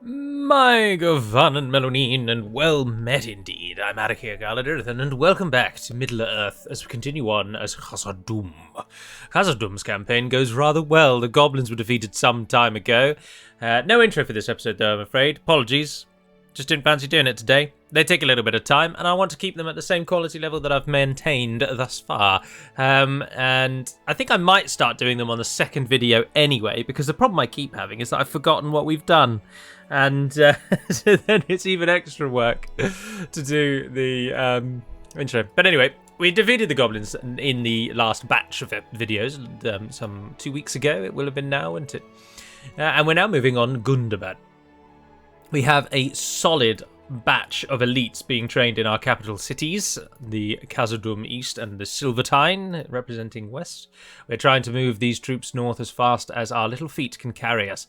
My Gavan and Melonine, and well met indeed. I'm Arakir Galadrithan, and welcome back to Middle-earth as we continue on as Khazad-dûm. Khazad-dûm's campaign goes rather well. The goblins were defeated some time ago. No intro for this episode though, I'm afraid. Apologies. Just didn't fancy doing it today. They take a little bit of time, and I want to keep them at the same quality level that I've maintained thus far. And I think I might start doing them on the second video anyway, because the problem I keep having is that I've forgotten what we've done. And so then it's even extra work to do the intro. But anyway, we defeated the goblins in the last batch of videos, some 2 weeks ago it will have been now, won't it? And we're now moving on Gundabad. We have a solid batch of elites being trained in our capital cities, the Khazad-dûm East and the Silvertine, representing West. We're trying to move these troops north as fast as our little feet can carry us.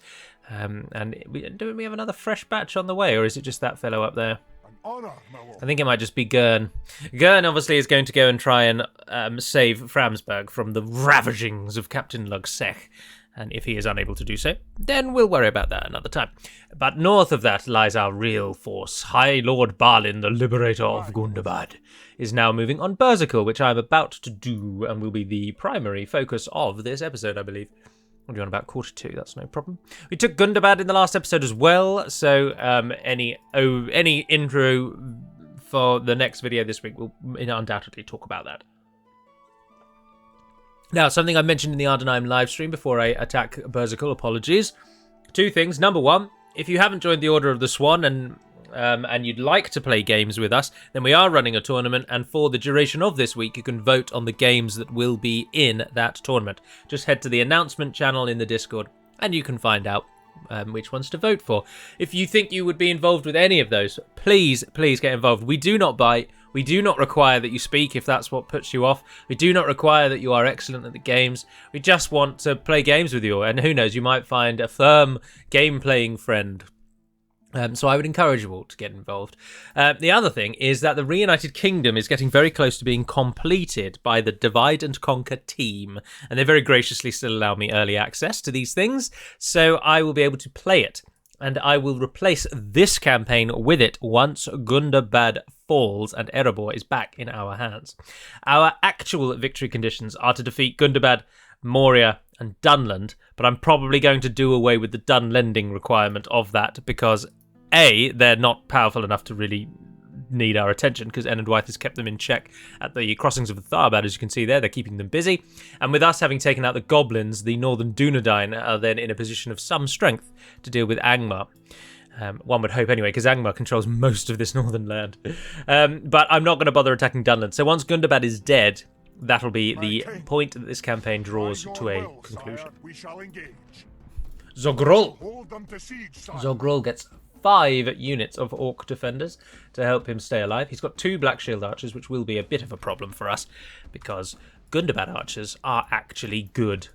Don't we have another fresh batch on the way, or is it just that fellow up there? I think it might just be Gurn. Gurn obviously is going to go and try and save Framsburg from the ravagings of Captain Lugsech. And if he is unable to do so, then we'll worry about that another time. But north of that lies our real force. High Lord Balin, the liberator of Gundabad, is now moving on Berzicol, which I'm about to do and will be the primary focus of this episode, I believe. We'll be on about quarter two, that's no problem. We took Gundabad in the last episode as well, so any intro for the next video this week, we'll undoubtedly talk about that. Now, something I mentioned in the Ardenheim livestream before I attack Berzicol, apologies. Two things. Number one, if you haven't joined the Order of the Swan and you'd like to play games with us, then we are running a tournament, and for the duration of this week, you can vote on the games that will be in that tournament. Just head to the announcement channel in the Discord, and you can find out which ones to vote for. If you think you would be involved with any of those, please get involved. We do not bite. We do not require that you speak if that's what puts you off. We do not require that you are excellent at the games. We just want to play games with you, and who knows, you might find a firm game-playing friend. So I would encourage you all to get involved. The other thing is that the Reunited Kingdom is getting very close to being completed by the Divide and Conquer team, and they very graciously still allow me early access to these things, so I will be able to play it. And I will replace this campaign with it once Gundabad falls and Erebor is back in our hands. Our actual victory conditions are to defeat Gundabad, Moria, and Dunland, but I'm probably going to do away with the Dunlending requirement of that because A, they're not powerful enough to really need our attention because Enendwythe has kept them in check at the crossings of the Tharbad, as you can see there. They're keeping them busy. And with us having taken out the goblins, the Northern Dunedain are then in a position of some strength to deal with Angmar. One would hope anyway, because Angmar controls most of this northern land. But I'm not going to bother attacking Dunland. So once Gundabad is dead, that'll be the point that this campaign draws to a conclusion. Zogrul. Zogrul gets 5 units of Orc defenders to help him stay alive. He's got 2 Black Shield archers, which will be a bit of a problem for us because Gundabad archers are actually good.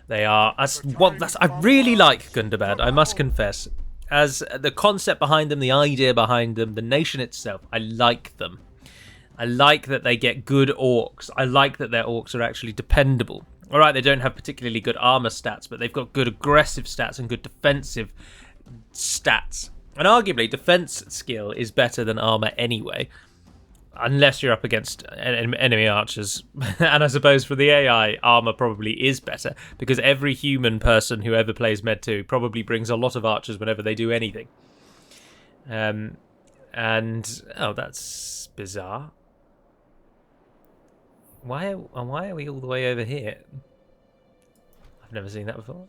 They are. I really like Gundabad, I must confess. As the concept behind them, the idea behind them, the nation itself, I like them. I like that they get good orcs. I like that their orcs are actually dependable. All right, they don't have particularly good armor stats, but they've got good aggressive stats and good defensive stats. And arguably, defense skill is better than armor anyway, unless you're up against enemy archers. And I suppose for the AI, armor probably is better, because every human person who ever plays Med 2 probably brings a lot of archers whenever they do anything. Oh, that's bizarre. Why are we all the way over here? I've never seen that before.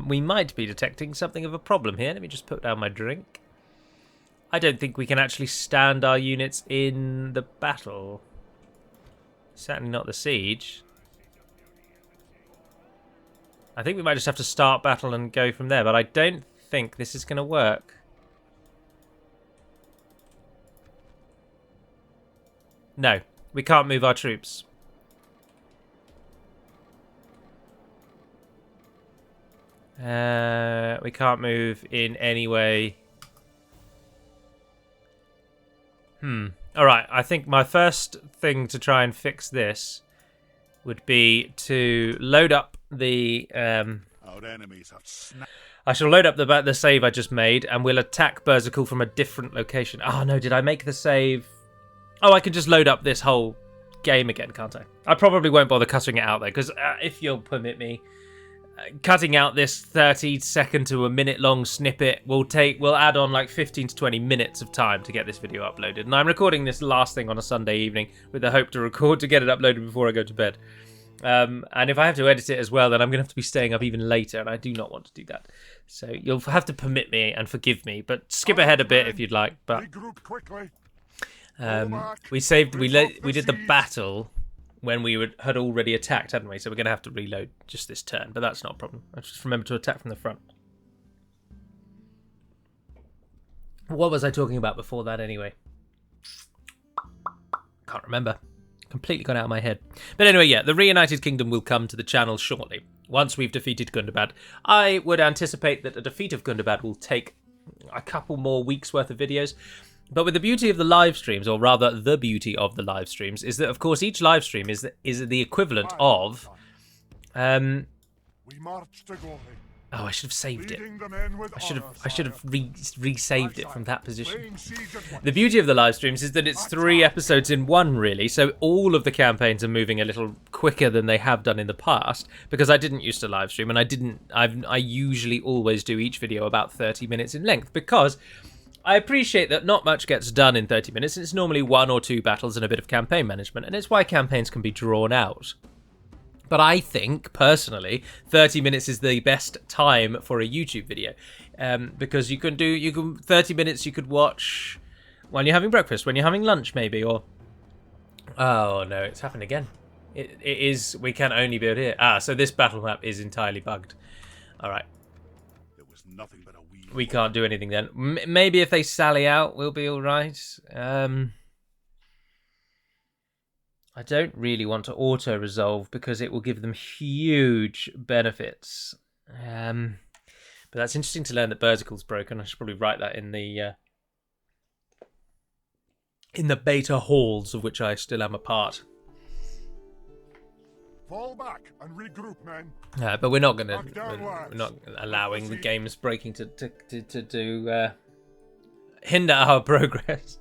We might be detecting something of a problem here. Let me just put down my drink. I don't think we can actually stand our units in the battle. Certainly not the siege. I think we might just have to start battle and go from there, but I don't think this is going to work. No, we can't move our troops. We can't move in any way. Alright, I think my first thing to try and fix this would be to load up the Our enemies have snapped. I shall load up the save I just made, and we'll attack Berzicol from a different location. Oh no, did I make the save? Oh, I can just load up this whole game again, can't I? I probably won't bother cutting it out though, because if you'll permit me, cutting out this 30-second to a minute-long snippet will add on like 15 to 20 minutes of time to get this video uploaded. And I'm recording this last thing on a Sunday evening with the hope to get it uploaded before I go to bed. And if I have to edit it as well, then I'm going to have to be staying up even later, and I do not want to do that. So you'll have to permit me and forgive me, but skip ahead a bit if you'd like. But we did the battle when we had already attacked, hadn't we? So we're going to have to reload just this turn, but that's not a problem. I just remember to attack from the front. What was I talking about before that anyway? Can't remember. Completely gone out of my head. But anyway, yeah, the Reunited Kingdom will come to the channel shortly. Once we've defeated Gundabad, I would anticipate that a defeat of Gundabad will take a couple more weeks worth of videos. But with the beauty of the live streams, or rather the beauty of the live streams, is that of course each live stream is the equivalent of We march to glory. Oh, I should have saved it. I should have re-saved it from that position. The beauty of the live streams is that it's 3 episodes in one, really. So all of the campaigns are moving a little quicker than they have done in the past, because I didn't used to live stream, and I usually always do each video about 30 minutes in length, because I appreciate that not much gets done in 30 minutes. It's normally 1 or 2 battles and a bit of campaign management, and it's why campaigns can be drawn out. But I think, personally, 30 minutes is the best time for a YouTube video. Because 30 minutes you could watch when you're having breakfast, when you're having lunch maybe, or... Oh no, it's happened again. It is, we can only build here. So this battle map is entirely bugged. Alright. There was nothing but a weed. We can't do anything then. Maybe if they sally out, we'll be alright. I don't really want to auto-resolve because it will give them huge benefits. But that's interesting to learn that Berzicol's broken. I should probably write that in the beta halls of which I still am a part. Fall back and regroup, men. But we're not allowing the game's breaking to hinder our progress.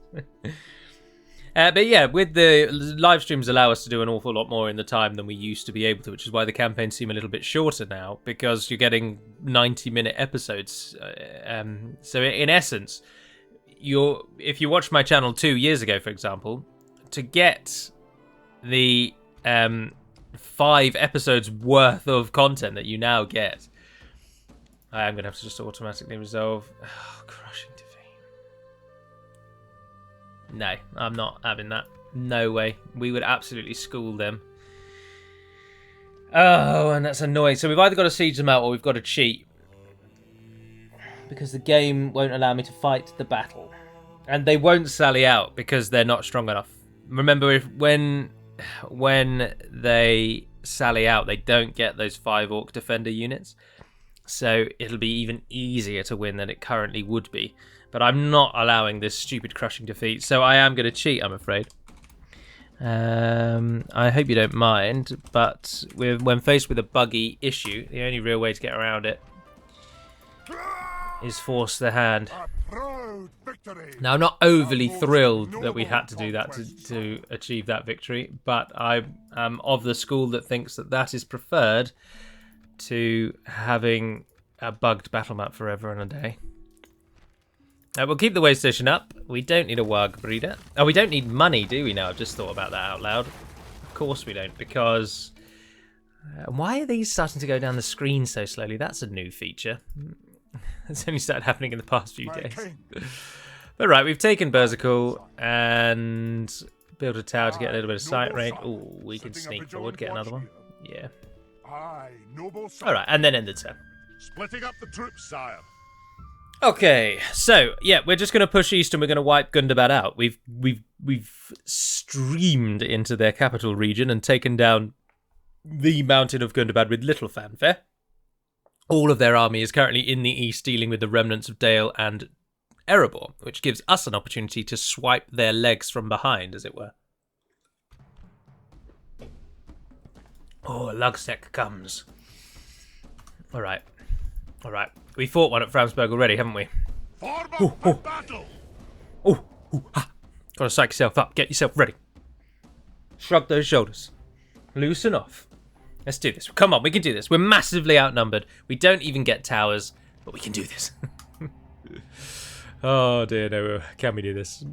But yeah, with the live streams allow us to do an awful lot more in the time than we used to be able to, which is why the campaigns seem a little bit shorter now, because you're getting 90-minute episodes. So in essence, if you watched my channel 2 years ago, for example, to get the 5 episodes worth of content that you now get, I am going to have to just automatically resolve. Oh, crushing defeat. No, I'm not having that. No way. We would absolutely school them. Oh, and that's annoying. So we've either got to siege them out or we've got to cheat. Because the game won't allow me to fight the battle. And they won't sally out because they're not strong enough. Remember, when they sally out, they don't get those 5 Orc Defender units. So it'll be even easier to win than it currently would be. But I'm not allowing this stupid crushing defeat, so I am going to cheat, I'm afraid. I hope you don't mind, but when faced with a buggy issue, the only real way to get around it is force the hand. Now, I'm not overly thrilled that we had to do that to achieve that victory, but I am of the school that thinks that that is preferred to having a bugged battle map forever and a day. We'll keep the way station up. We don't need a warg breeder. Oh, we don't need money, do we now? I've just thought about that out loud. Of course we don't, because... why are these starting to go down the screen so slowly? That's a new feature. It's only started happening in the past few days. But right, we've taken Berzicol and built a tower to get a little bit of sight rate. Oh, we can sneak forward, get another one. Yeah. Alright, and then end the turn. Splitting up the troops, sire. Okay, so yeah, we're just going to push east and we're going to wipe Gundabad out. We've streamed into their capital region and taken down the mountain of Gundabad with little fanfare. All of their army is currently in the east dealing with the remnants of Dale and Erebor, which gives us an opportunity to swipe their legs from behind, as it were. Oh, Lugsec comes. Alright. Alright. We fought one at Framsburg already, haven't we? Form up for battle! Oh, ha. Gotta psych yourself up. Get yourself ready. Shrug those shoulders. Loosen off. Let's do this. Come on, we can do this. We're massively outnumbered. We don't even get towers, but we can do this. Oh dear, no. Can we do this?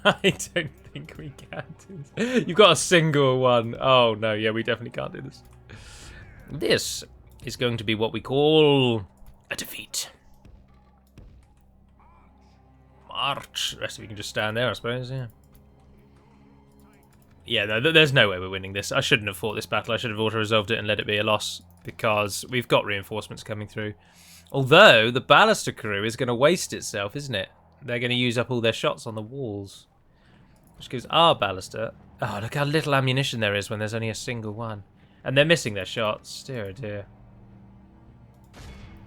I don't think we can do this. You've got a single one. Oh no, yeah, we definitely can't do this. This is going to be what we call a defeat. March. The rest of you can just stand there, I suppose, yeah. Yeah, no, there's no way we're winning this. I shouldn't have fought this battle. I should have auto-resolved it and let it be a loss, because we've got reinforcements coming through. Although, the Ballister crew is going to waste itself, isn't it? They're going to use up all their shots on the walls. Which gives our Ballister... Oh, look how little ammunition there is when there's only a single one. And they're missing their shots. Dear, oh dear.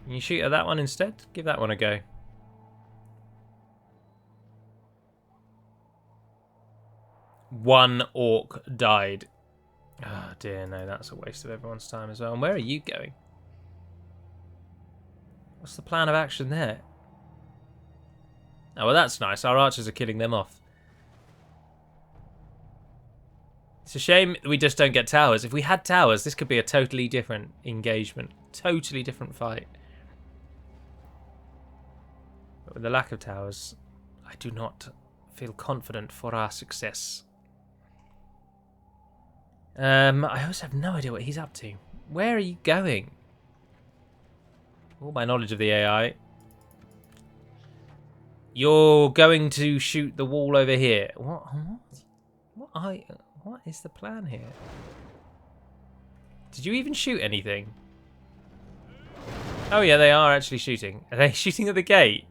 Can you shoot at that one instead? Give that one a go. One orc died. Oh dear, no, that's a waste of everyone's time as well. And where are you going? What's the plan of action there? Oh, well, that's nice. Our archers are killing them off. It's a shame we just don't get towers. If we had towers, this could be a totally different engagement. Totally different fight. But with the lack of towers, I do not feel confident for our success. I also have no idea what he's up to. Where are you going? All my knowledge of the AI. You're going to shoot the wall over here. What is the plan here? Did you even shoot anything? Oh yeah, they are actually shooting. Are they shooting at the gate?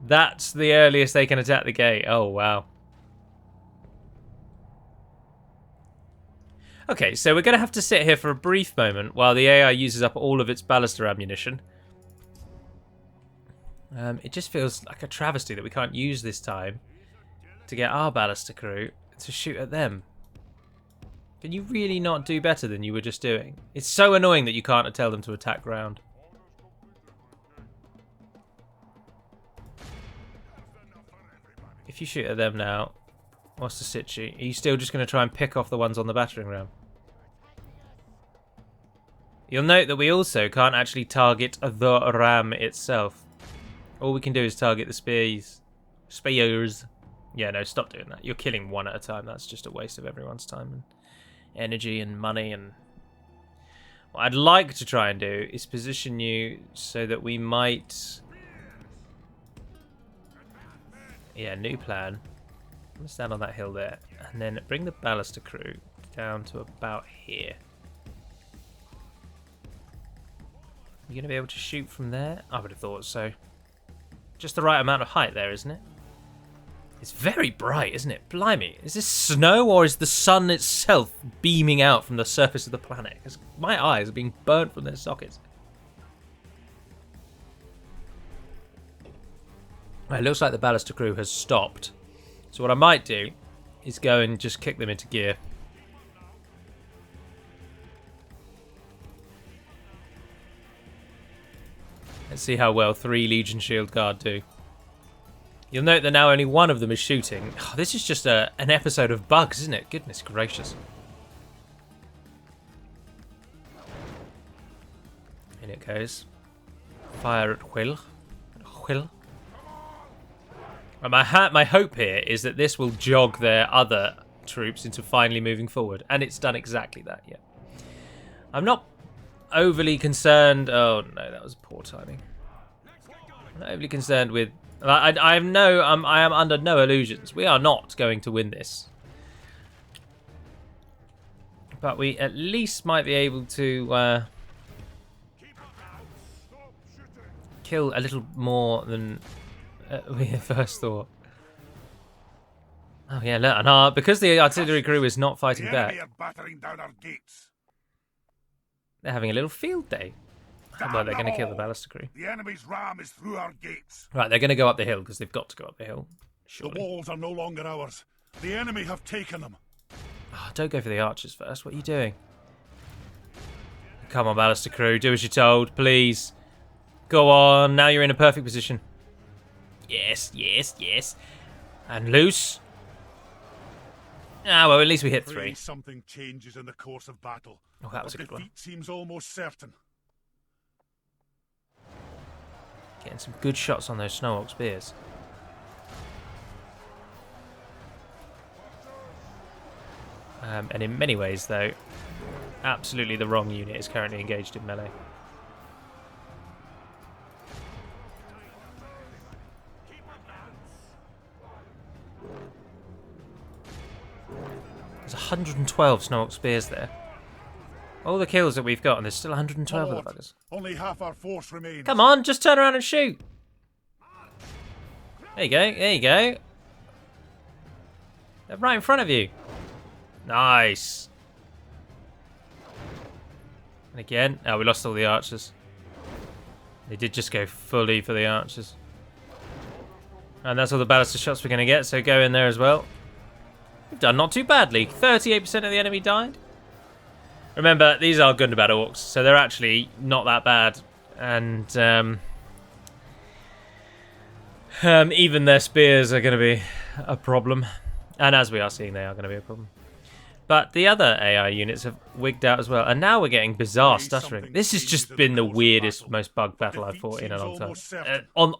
That's the earliest they can attack the gate. Oh wow. Okay, so we're going to have to sit here for a brief moment while the AI uses up all of its Ballister ammunition. It just feels like a travesty that we can't use this time to get our Ballister crew to shoot at them. Can you really not do better than you were just doing? It's so annoying that you can't tell them to attack ground. If you shoot at them now, what's the situ? Are you still just going to try and pick off the ones on the battering ram? You'll note that we also can't actually target the ram itself. All we can do is target the spears. Spears. Yeah, no, stop doing that. You're killing one at a time. That's just a waste of everyone's time and energy and money. And what I'd like to try and do is position you so that we might... Yeah, new plan. I'm going to stand on that hill there. And then bring the Ballister crew down to about here. Are you going to be able to shoot from there? I would have thought so. Just the right amount of height there, isn't it? It's very bright, isn't it? Blimey. Is this snow or is the sun itself beaming out from the surface of the planet? Because my eyes are being burnt from their sockets. Well, it looks like the Ballister crew has stopped. So what I might do is go and just kick them into gear. Let's see how well 3 Legion Shield Guard do. You'll note that now only one of them is shooting. Oh, this is just an episode of bugs, isn't it? Goodness gracious. In it goes. Fire at will. And my hope here is that this will jog their other troops into finally moving forward. And it's done exactly that, yeah. I'm not overly concerned. Oh no, that was poor timing. I'm not overly concerned with. I am under no illusions. We are not going to win this, but we at least might be able to kill a little more than we first thought. Oh yeah, look, and because the artillery crew is not fighting back. are battering down our gates. They're having a little field day. Well, they're going to kill the Ballister crew. The enemy's ram is through our gates. Right, they're going to go up the hill because they've got to go up the hill. Surely. The walls are no longer ours. The enemy have taken them. Oh, don't go for the archers first. What are you doing? Come on, Ballister crew, do as you're told, please. Go on, now you're in a perfect position. Yes, yes, yes. And loose. Ah, well, at least we hit 3. Something changes in the course of battle. Oh, that was a good one. Defeat seems almost certain. Getting some good shots on those Snow Orc spears. And in many ways, though, absolutely the wrong unit is currently engaged in melee. There's 112 Snow Orc spears there. All the kills that we've got, and there's still 112 of the buggers. Only half our force remains. Come on, just turn around and shoot. There you go, there you go. They're right in front of you. Nice. And again, oh, we lost all the archers. They did just go fully for the archers. And that's all the ballister shots we're going to get, so go in there as well. We've done not too badly. 38% of the enemy died. Remember, these are Gundabad orcs, so they're actually not that bad. And even their spears are going to be a problem. And as we are seeing, they are going to be a problem. But the other AI units have wigged out as well. And now we're getting bizarre stuttering. This has just been the weirdest, most bugged battle I've fought in a long time.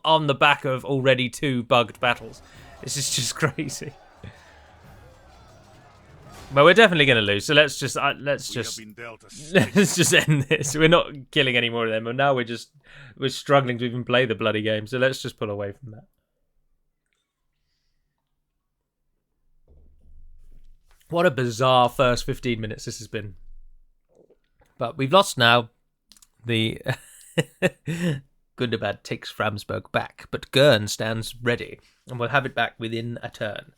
On the back of already 2 bugged battles. This is just crazy. But we're definitely going to lose, so let's just end this. We're not killing any more of them, and now we're struggling to even play the bloody game. So let's just pull away from that. What a bizarre first 15 minutes this has been. But we've lost now. The Gundabad takes Framsburg back, but Gurn stands ready, and we'll have it back within a turn.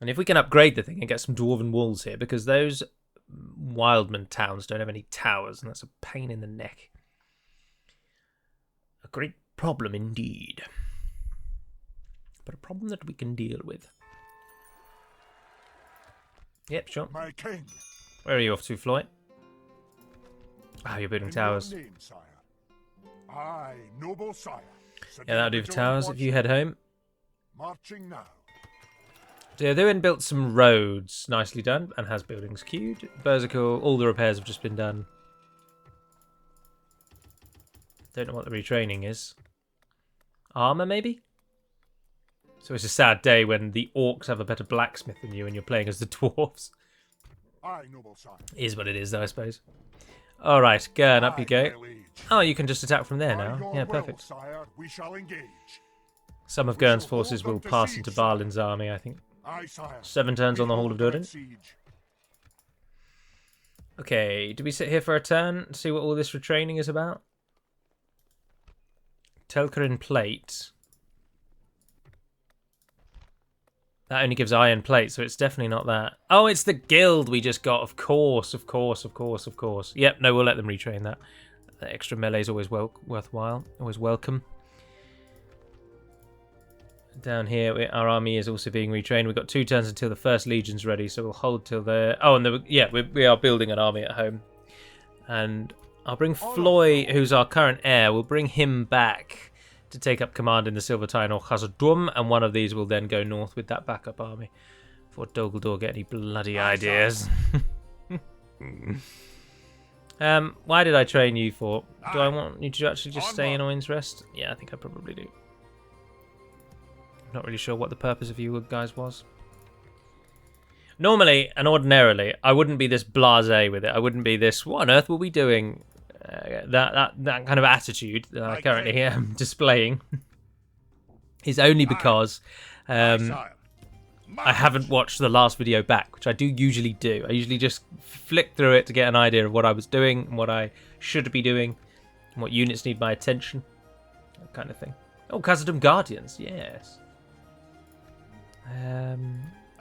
And if we can upgrade the thing and get some Dwarven walls here, because those Wildman towns don't have any towers, and that's a pain in the neck. A great problem indeed. But a problem that we can deal with. Yep, sure. My king. Where are you off to, Floyd? Ah, you're building towers. Name, sire. Aye, noble sire. Yeah, that'll do for towers if you head home. Marching now. Dwarven built some roads, nicely done, and has buildings queued. Berzicol, all the repairs have just been done. Don't know what the retraining is. Armour, maybe? So it's a sad day when the orcs have a better blacksmith than you and you're playing as the dwarves. Aye, noble sire. Is what it is, though, I suppose. Alright, Gurn, up you go. Oh, you can just attack from there now. Yeah, perfect. Sire, we shall engage. Some of Gurn's forces will pass into Barlin's army, I think. Aye, sire. 7 turns on the Hall of Durin. Okay, do we sit here for a turn and see what all this retraining is about? Telkarin plate. That only gives iron plate, so it's definitely not that. Oh, it's the guild we just got. Of course, of course, of course, of course. Yep, no, we'll let them retrain that. The extra melee is always worthwhile, always welcome. Down here, our army is also being retrained. We've got 2 turns until the first legion's ready, so we'll hold till there. Oh, and we are building an army at home. And I'll bring Floy, who's our current heir. We'll bring him back to take up command in the Silvertine or Khazad-dûm, and one of these will then go north with that backup army. Before Dogaldor get any bloody ideas. Why did I train you for? Do I want you to actually just stay in Oin's Rest? Yeah, I think I probably do. Not really sure what the purpose of you guys was. Normally and ordinarily, I wouldn't be this blasé with it. I wouldn't be this, what on earth were we doing? That kind of attitude that I currently am displaying is only because I haven't watched the last video back, which I do usually do. I usually just flick through it to get an idea of what I was doing and what I should be doing and what units need my attention, that kind of thing. Oh, Khazad-dûm Guardians, yes.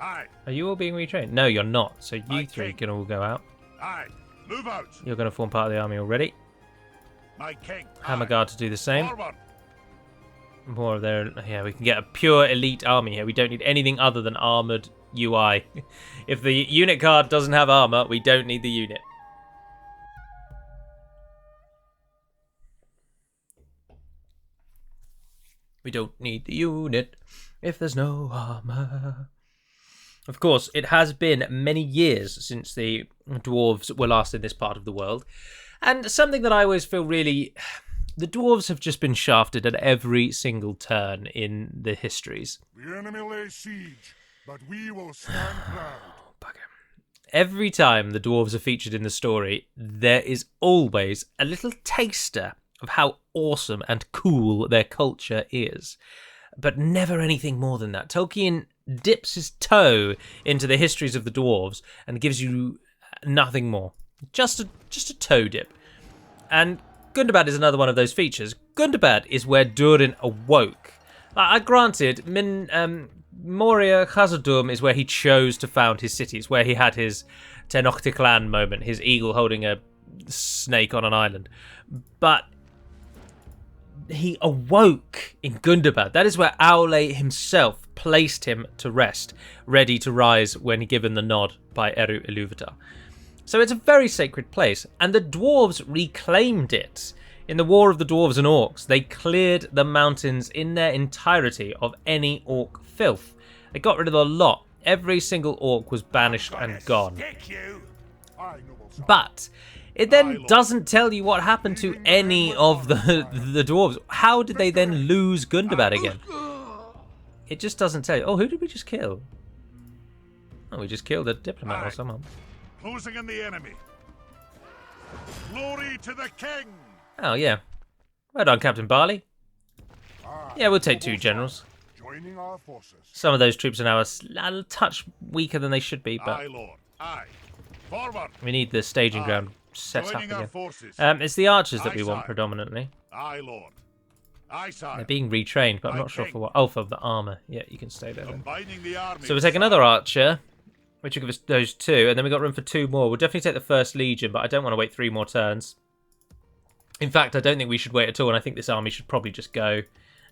Are you all being retrained? No, you're not. So you three can all go out. Aye, move out. You're going to form part of the army already. My king. Hammerguard to do the same. Forward. More of their... Yeah, we can get a pure elite army here. We don't need anything other than armoured UI. If the unit card doesn't have armour, we don't need the unit. We don't need the unit if there's no armor. Of course, it has been many years since the dwarves were last in this part of the world. And something that I always feel really... The dwarves have just been shafted at every single turn in the histories. The enemy lays siege, but we will stand proud. Bugger. Every time the dwarves are featured in the story, there is always a little taster of how awesome and cool their culture is. But never anything more than that. Tolkien dips his toe into the histories of the dwarves and gives you nothing more. Just a toe dip. And Gundabad is another one of those features. Gundabad is where Durin awoke. Granted, Moria Khazad-dûm is where he chose to found his cities, where he had his Tenochtitlan moment, his eagle holding a snake on an island. But he awoke in Gundabad. That is where Aule himself placed him to rest, ready to rise when given the nod by Eru Ilúvatar. So it's a very sacred place, and the dwarves reclaimed it. In the War of the Dwarves and Orcs, they cleared the mountains in their entirety of any orc filth. They got rid of the lot. Every single orc was banished and gone. But it then doesn't tell you what happened to any of the dwarves. How did they then lose Gundabad again? It just doesn't tell you. Oh, who did we just kill? Oh, we just killed a diplomat or someone. Closing in the enemy. Glory to the king. Oh, yeah. Well done, Captain Barley. Yeah, we'll take 2 generals. Joining our forces. Some of those troops are now a touch weaker than they should be, but Aye, Lord. Aye. Forward. we need the staging ground set up Joining our again. forces. It's the archers that Aye, we want sire. predominantly. Aye, Lord. Aye, sire. They're being retrained, but I'm Aye, not sure king. for what. Oh, for the armour. Yeah, you can stay there then. Combining the army. So we'll take another archer, which will give us those 2, and then we've got room for 2 more. We'll definitely take the first legion, but I don't want to wait 3 more turns. In fact, I don't think we should wait at all, and I think this army should probably just go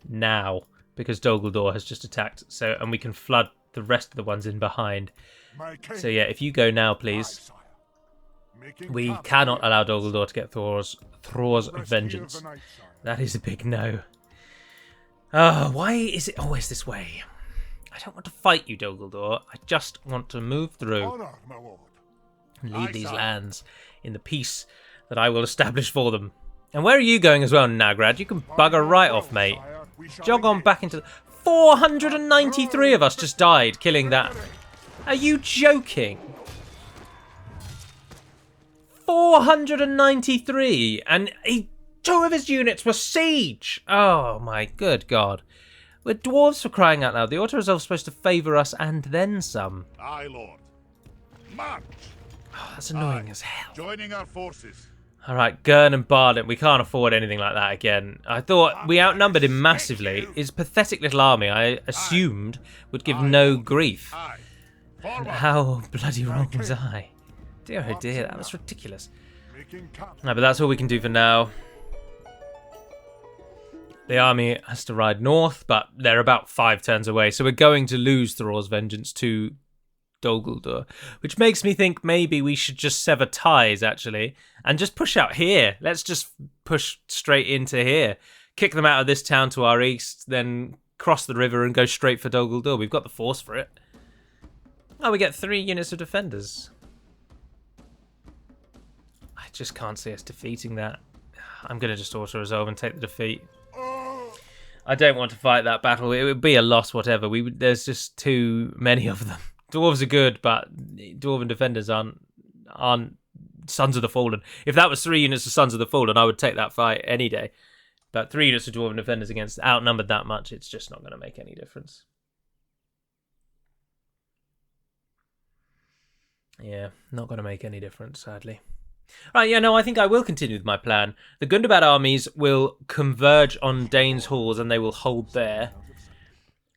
now, because Dol Guldur has just attacked, and we can flood the rest of the ones in behind. So yeah, if you go now, please. We cannot allow Dol Guldur to get Thor's vengeance. That is a big no. Why is it always this way? I don't want to fight you, Dol Guldur. I just want to move through and leave these lands in the peace that I will establish for them. And where are you going as well, Nagrad? You can bugger right off, mate. Jog on back into... 493 of us just died killing that. Are you joking? 493! And 2 of his units were siege! Oh my good god. We're dwarves for crying out loud. The auto-resolve's supposed to favour us and then some. Aye, Lord. March. Oh, that's annoying as hell. Joining our forces. Alright, Gurn and Barlett, we can't afford anything like that again. I thought we outnumbered him massively. His pathetic little army, I assumed, would give no grief. Aye. And Forward. how bloody wrong was I? Dear oh dear, that was ridiculous. Making camp. No, but that's all we can do for now. The army has to ride north, but they're about 5 turns away, so we're going to lose Thor's vengeance to Dol Guldur, which makes me think maybe we should just sever ties, actually, and just push out here. Let's just push straight into here. Kick them out of this town to our east, then cross the river and go straight for Dol Guldur. We've got the force for it. Oh, we get 3 units of defenders. I just can't see us defeating that. I'm going to just auto-resolve and take the defeat. I don't want to fight that battle. It would be a loss, whatever. There's just too many of them. Dwarves are good, but Dwarven defenders aren't Sons of the Fallen. If that was 3 units of Sons of the Fallen, I would take that fight any day. But 3 units of Dwarven defenders against outnumbered that much, it's just not going to make any difference. Yeah, not going to make any difference, sadly. Right, yeah, no, I think I will continue with my plan. The Gundabad armies will converge on Dane's halls and they will hold there.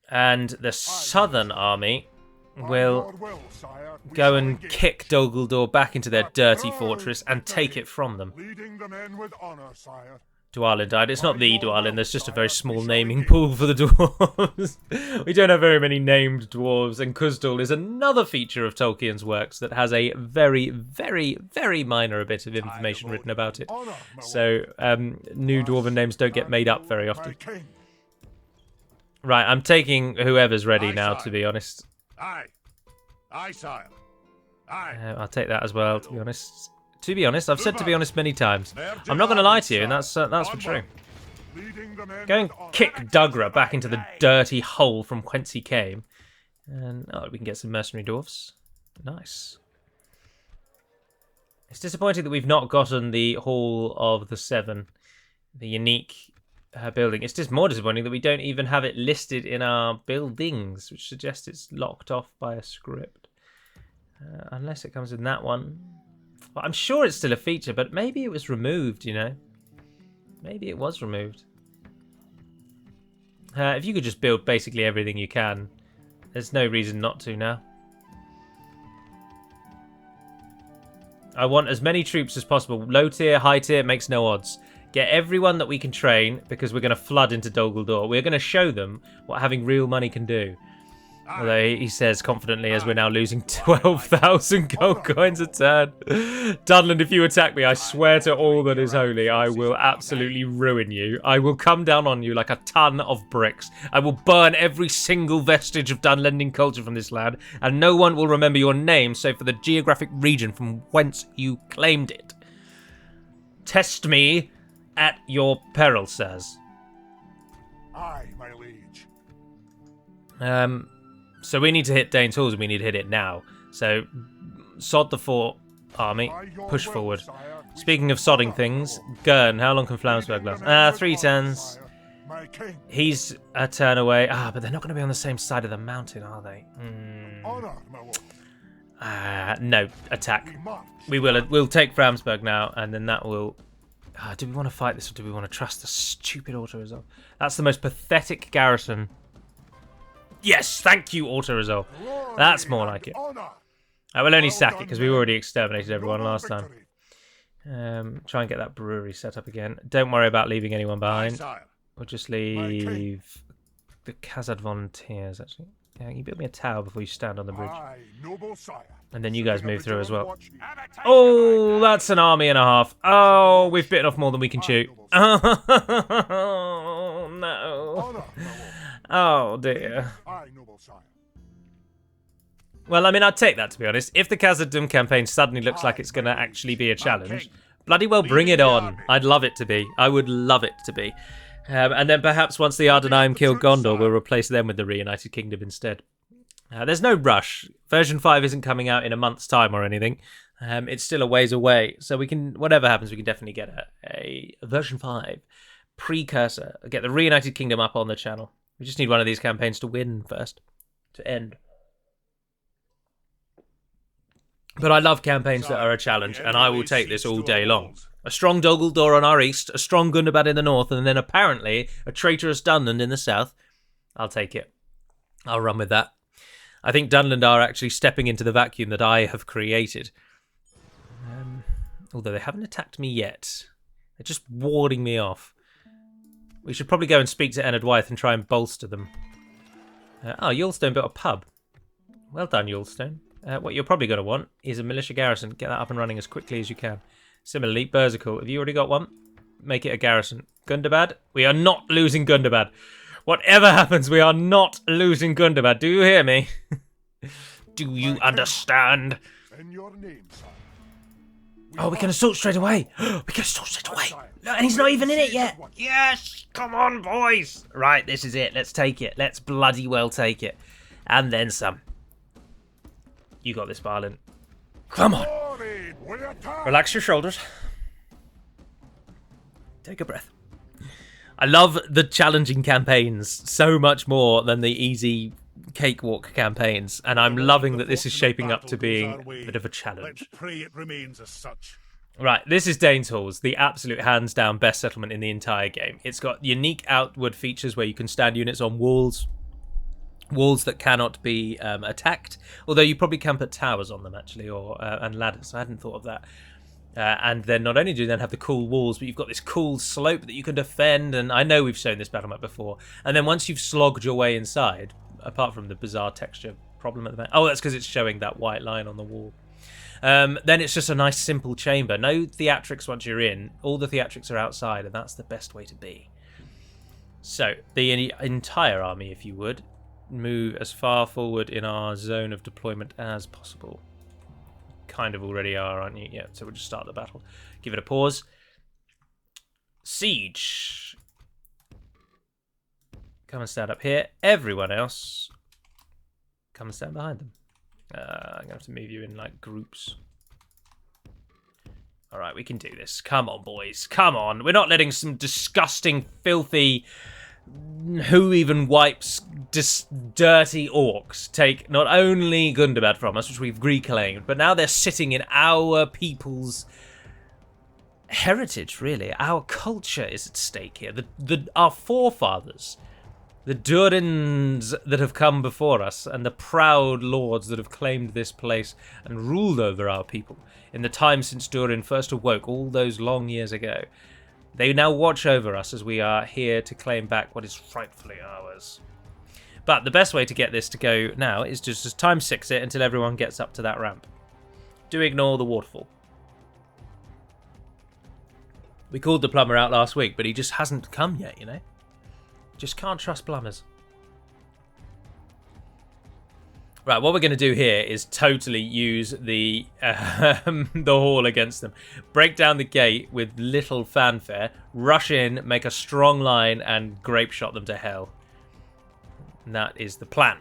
And the southern army will go and kick Dol Guldur back into their dirty fortress and take it from them. Leading the men with honor, sire. Dwalin died. It's not the Dwalin, there's just a very small naming pool for the dwarves. We don't have very many named dwarves, and Khazad-dûm is another feature of Tolkien's works that has a very, very, very minor bit of information written about it. So, new dwarven names don't get made up very often. Right, I'm taking whoever's ready Aye, now, sire. to be honest. Aye. Aye, sire. Aye. I'll take that as well, to be honest. To be honest, I've said to be honest many times. I'm not going to lie to you, and that's for true. Leading the men Go and with honor. kick Dugra back into the dirty hole from whence he came. And, we can get some mercenary dwarfs. Nice. It's disappointing that we've not gotten the Hall of the Seven, the unique building. It's just more disappointing that we don't even have it listed in our buildings, which suggests it's locked off by a script. Unless it comes in that one. Well, I'm sure it's still a feature, but maybe it was removed, you know? Maybe it was removed. If you could just build basically everything you can, there's no reason not to now. I want as many troops as possible. Low tier, high tier, makes no odds. Get everyone that we can train, because we're going to flood into Dol Guldur. We're going to show them what having real money can do. Although he says confidently, as we're now losing 12,000 gold coins a turn. Dunland, if you attack me, I swear to all that is holy, I will absolutely ruin you. I will come down on you like a ton of bricks. I will burn every single vestige of Dunlending culture from this land, and no one will remember your name save for the geographic region from whence you claimed it. Test me at your peril, sirs. Aye, my liege. So we need to hit Dane's halls, and we need to hit it now. So, sod the fort army, By your push will, forward. sire, we Speaking of sodding things, Gurn, how long can Flamsburg last? 3 turns. sire. My king. He's a turn away. But they're not going to be on the same side of the mountain, are they? Honor, my lord. No, attack. We march. We'll take Framsburg now, and then that will... do we want to fight this, or do we want to trust the stupid auto-resolve? That's the most pathetic garrison. Yes, thank you, auto-resolve. That's more like it. Honor. I will only sack it because we already exterminated everyone last time. Victory. Try and get that brewery set up again. Don't worry about leaving anyone Aye, behind. sire. We'll just leave the Khazad volunteers, actually. Yeah, you build me a tower before you stand on the bridge. Aye, noble sire. And then you guys move through as well. Watch you. Oh, that's an army and a half. Oh, we've bitten off more than we can chew. Oh, no. Honor, my lord. Oh, dear. Aye, noble sire. Well, I mean, I'd take that, to be honest. If the Khazad-dûm campaign suddenly looks like it's going to actually be a challenge, bloody well bring it on. I'd love it to be. I would love it to be. And then perhaps once the Ardenaim kill Gondor, we'll replace them with the Reunited Kingdom instead. There's no rush. Version 5 isn't coming out in a month's time or anything. It's still a ways away. So we can, whatever happens, we can definitely get a version 5 precursor. Get the Reunited Kingdom up on the channel. We just need one of these campaigns to win first. To end. But I love campaigns that are a challenge, and I will take this all day long. A strong Dol Guldur on our east, a strong Gundabad in the north, and then apparently a traitorous Dunland in the south. I'll take it. I'll run with that. I think Dunland are actually stepping into the vacuum that I have created. Although they haven't attacked me yet. They're just warding me off. We should probably go and speak to Ennard Wyeth and try and bolster them. Yulstone built a pub. Well done, Yulstone. What you're probably going to want is a militia garrison. Get that up and running as quickly as you can. Similarly, Berzicol. Have you already got one? Make it a garrison. Gundabad? We are not losing Gundabad. Whatever happens, we are not losing Gundabad. Do you hear me? Do you understand? In your name, sire. We can assault straight away. We can assault straight away. No, and he's not even in it yet. Yes, come on, boys. Right, this is it. Let's take it. Let's bloody well take it. And then some. You got this, Barlin. Come on. Relax your shoulders. Take a breath. I love the challenging campaigns so much more than the easy cakewalk campaigns, and I'm loving that this is shaping up to being a bit of a challenge. Let's pray it remains as such. Right, this is Dane's Halls, the absolute hands-down best settlement in the entire game. It's got unique outward features where you can stand units on walls that cannot be attacked, although you probably can put towers on them, actually, or and ladders. I hadn't thought of that. And then not only do you then have the cool walls, but you've got this cool slope that you can defend, and I know we've shown this battle map before. And then once you've slogged your way inside, apart from the bizarre texture problem at the back, that's because it's showing that white line on the wall. Then it's just a nice simple chamber. No theatrics once you're in. All the theatrics are outside, and that's the best way to be. So, the entire army, if you would, move as far forward in our zone of deployment as possible. Kind of already are, aren't you? Yeah, so we'll just start the battle. Give it a pause. Siege. Come and stand up here. Everyone else, come and stand behind them. I'm going to have to move you in, like, groups. Alright, we can do this. Come on, boys. Come on. We're not letting some disgusting, filthy, who even wipes dirty orcs take not only Gundabad from us, which we've reclaimed, but now they're sitting in our people's heritage, really. Our culture is at stake here. Our forefathers, the Durins that have come before us, and the proud lords that have claimed this place and ruled over our people in the time since Durin first awoke all those long years ago. They now watch over us as we are here to claim back what is rightfully ours. But the best way to get this to go now is just time 6 it until everyone gets up to that ramp. Do ignore the waterfall. We called the plumber out last week, but he just hasn't come yet, you know? Just can't trust plumbers. Right, what we're going to do here is totally use the hall against them. Break down the gate with little fanfare, rush in, make a strong line, and grape shot them to hell. And that is the plan.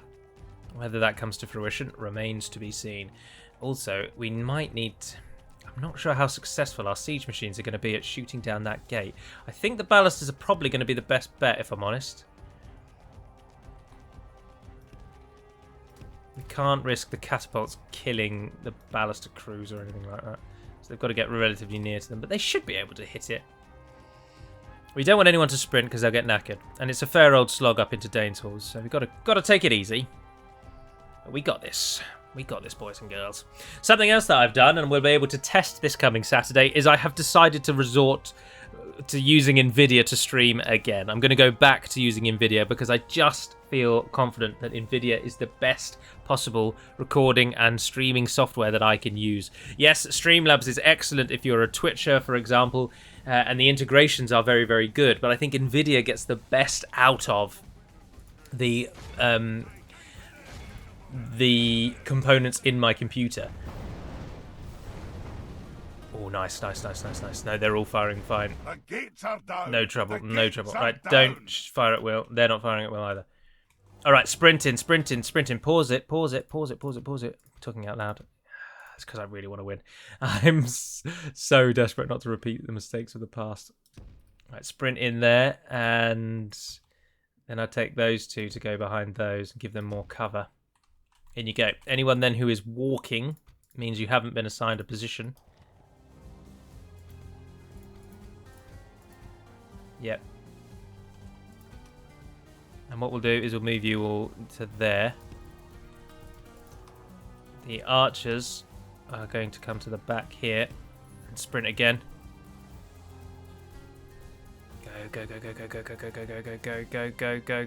Whether that comes to fruition remains to be seen. Also, we might need... I'm not sure how successful our siege machines are going to be at shooting down that gate. I think the ballistas are probably going to be the best bet, if I'm honest. We can't risk the catapults killing the ballista crews or anything like that. So they've got to get relatively near to them, but they should be able to hit it. We don't want anyone to sprint because they'll get knackered. And it's a fair old slog up into Dane's halls, so we've got to take it easy. But we got this. We got this, boys and girls. Something else that I've done, and we'll be able to test this coming Saturday, is I have decided to resort to using NVIDIA to stream again. I'm going to go back to using NVIDIA because I just feel confident that NVIDIA is the best possible recording and streaming software that I can use. Yes, Streamlabs is excellent if you're a Twitcher, for example, and the integrations are very, very good, but I think NVIDIA gets the best out of the components in my computer. Oh, nice. No, they're all firing fine. The gates are down. No trouble. Right, Down. don't fire at will. They're not firing at will either. All right, sprinting. Pause it. Talking out loud. It's because I really want to win. I'm so desperate not to repeat the mistakes of the past. Right, sprint in there, and then I take those two to go behind those and give them more cover. In you go. Anyone then who is walking means you haven't been assigned a position. Yep. And what we'll do is we'll move you all to there. The archers are going to come to the back here and sprint again.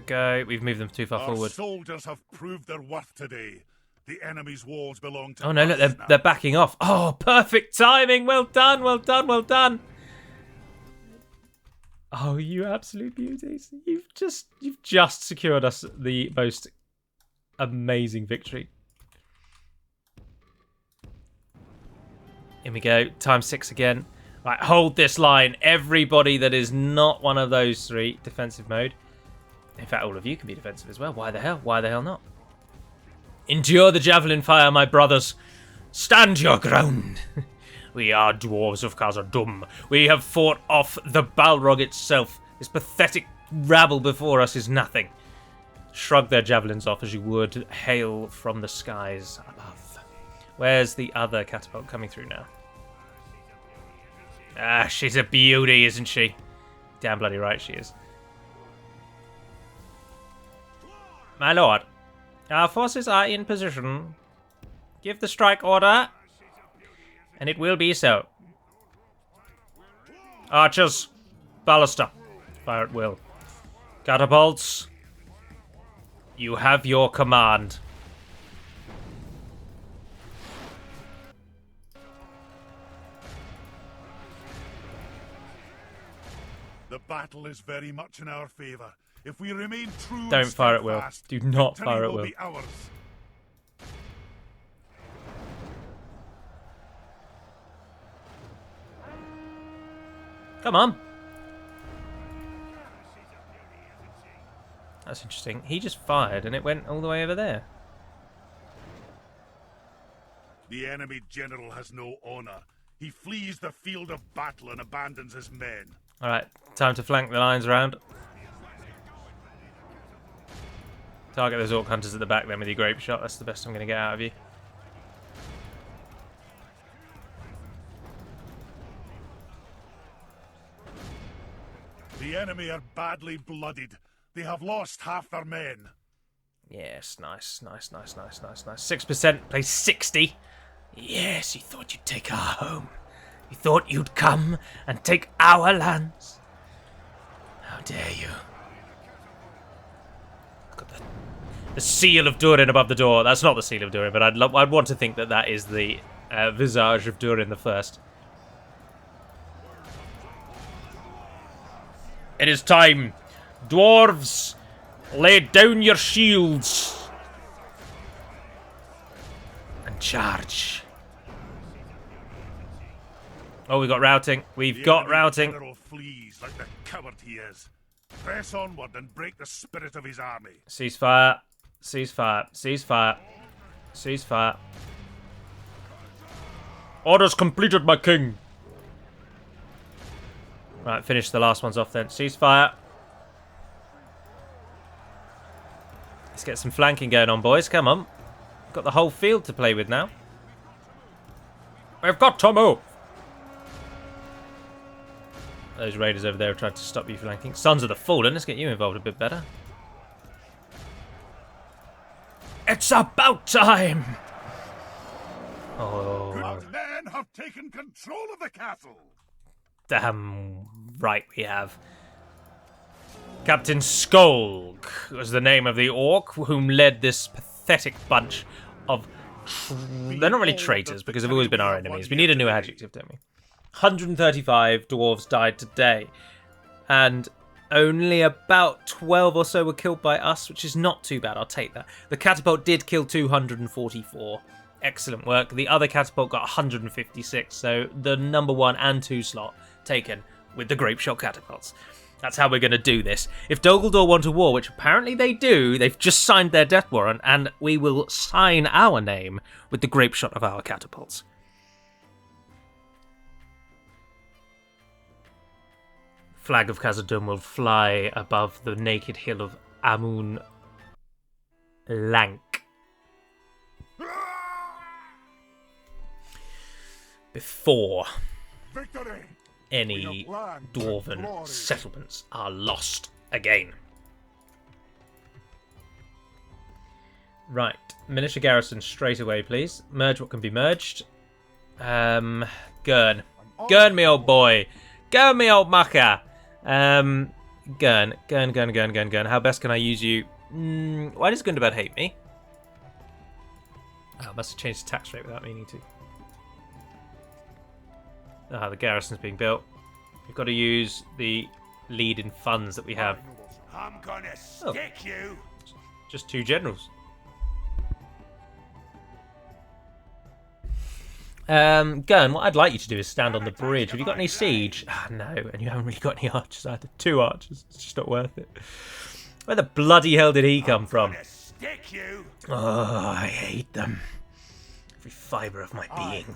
Go. We've moved them too far forward. Our soldiers have proved their worth today. The enemy's walls belong to Oh no, us look, now. they're backing off. Oh, perfect timing. Well done. Oh, you absolute beauties. You've just secured us the most amazing victory. In we go. Time 6 again. Right, hold this line. Everybody that is not one of those three, defensive mode. In fact, all of you can be defensive as well. Why the hell not? Endure the javelin fire, my brothers. Stand your ground. We are dwarves of Khazad-dûm. We have fought off the Balrog itself. This pathetic rabble before us is nothing. Shrug their javelins off as you would hail from the skies above. Where's the other catapult coming through now? Ah, she's a beauty, isn't she? Damn bloody right she is. My lord, our forces are in position. Give the strike order, and it will be so. Archers, ballista, fire at will. Catapults, you have your command. The battle is very much in our favor. If we remain true Don't and fire at will. steadfast, Do not victory fire at will will. be ours. Come on. That's interesting. He just fired and it went all the way over there. The enemy general has no honor. He flees the field of battle and abandons his men. Alright, time to flank the lines around. Target those orc hunters at the back then with your grape shot. That's the best I'm going to get out of you. The enemy are badly blooded. They have lost half their men. Yes, nice, nice, nice, nice, nice, nice. 6% plays 60. Yes, you thought you'd take our home. You thought you'd come and take our lands. How dare you? Got the seal of Durin above the door. That's not the seal of Durin, but I'd want to think that that is the visage of Durin the First. It is time. Dwarves, lay down your shields and charge. Oh, we got routing. We've got routing. The general flees like the coward he is. Press onward and break the spirit of his army. Ceasefire. Ceasefire. Ceasefire. Ceasefire. Orders completed, my king. Right, finish the last ones off then. Ceasefire. Let's get some flanking going on, boys. Come on. Got the whole field to play with now. We've got to move. Those raiders over there have tried to stop you flanking. Sons of the Fallen, let's get you involved a bit better. It's about time! Oh. Good men have taken control of the castle. Damn right we have. Captain Skolg was the name of the orc whom led this pathetic bunch of... They're not really traitors because they've always been our enemies. We need a new adjective, don't we? 135 dwarves died today. And only about 12 or so were killed by us, which is not too bad. I'll take that. The catapult did kill 244. Excellent work. The other catapult got 156. So the number 1 and 2 slot taken with the grape shot catapults. That's how we're going to do this. If Dol Guldur want a war, which apparently they do, they've just signed their death warrant, and we will sign our name with the grape shot of our catapults. Flag of Khazad-dûm will fly above the naked hill of Amun Lank. Before Victory! any Dwarven settlements are lost again. Right, militia garrison straight away, please. Merge what can be merged. Gurn. Gurn me, old boy. Gurn me, old mucker. Gurn. How best can I use you? Why does Gundabad hate me? Oh, I must have changed the tax rate without meaning to. Ah, the garrison's being built. We've got to use the lead in funds that we have. I'm gonna stick you. Just 2 generals. Gurn, what I'd like you to do is stand on the bridge. Have you got any siege? Ah, no, and you haven't really got any archers either. 2 archers. It's just not worth it. Where the bloody hell did he come from? Stick you. Oh, I hate them. Every fibre of my being.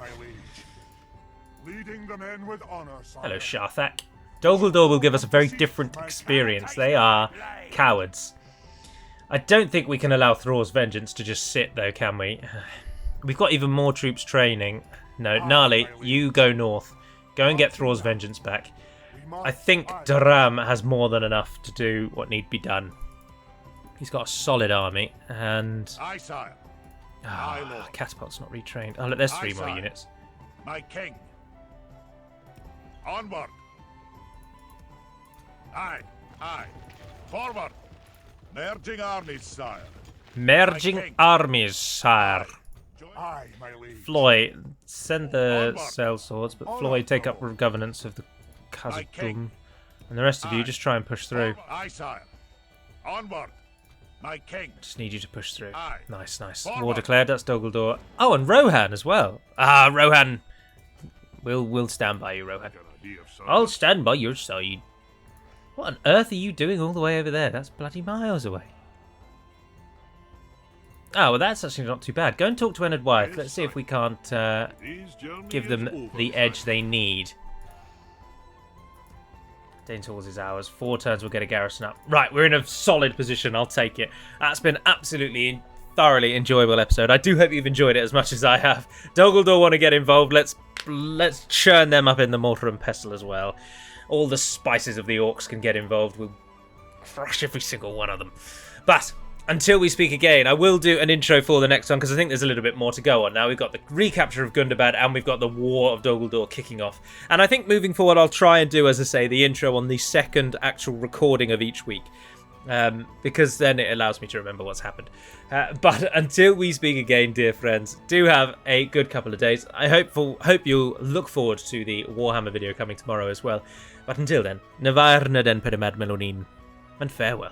Leading the men with honor, Hello, Sharthak. Dol Guldur will give us a very different experience. They are cowards. I don't think we can allow Thror's Vengeance to just sit, though, can we? We've got even more troops training. No, Gnarly, you go north. Go and get Thror's Vengeance back. I think Daram has more than enough to do what need be done. He's got a solid army, and... Aye, sire. Catapult's not retrained. Oh, look, there's 3 more units. My king. Onward. Aye, aye. Forward. Merging armies, sire. Merging armies, sire. Aye, my liege. Floyd, send the sail swords, but Floyd take up governance of the Khazad-dûm. And the rest of you just try and push through. Aye, sire. Onward, my king. Just need you to push through. Aye. Nice, nice. Forward. War declared. That's Dogaldor. Oh, and Rohan as well. Ah, Rohan. We'll stand by you, Rohan. I'll stand by your side. What on earth are you doing all the way over there? That's bloody miles away. Oh, well, that's actually not too bad. Go and talk to Enid Wyeth. Let's see if we can't give them the edge they need. Dane towards his hours. 4 turns will get a garrison up. Right, we're in a solid position. I'll take it. That's been absolutely thoroughly enjoyable episode. I do hope you've enjoyed it as much as I have. Dogaldor want to get involved. Let's churn them up in the mortar and pestle as well. All the spices of the orcs can get involved. We'll crush every single one of them. But until we speak again, I will do an intro for the next one because I think there's a little bit more to go on. Now we've got the recapture of Gundabad and we've got the War of Dogaldor kicking off. And I think moving forward I'll try and do, as I say, the intro on the second actual recording of each week. Because then it allows me to remember what's happened. But until we speak again, dear friends, do have a good couple of days. I hope you'll look forward to the Warhammer video coming tomorrow as well. But until then, Navarna den Pedimad Melonin, and farewell.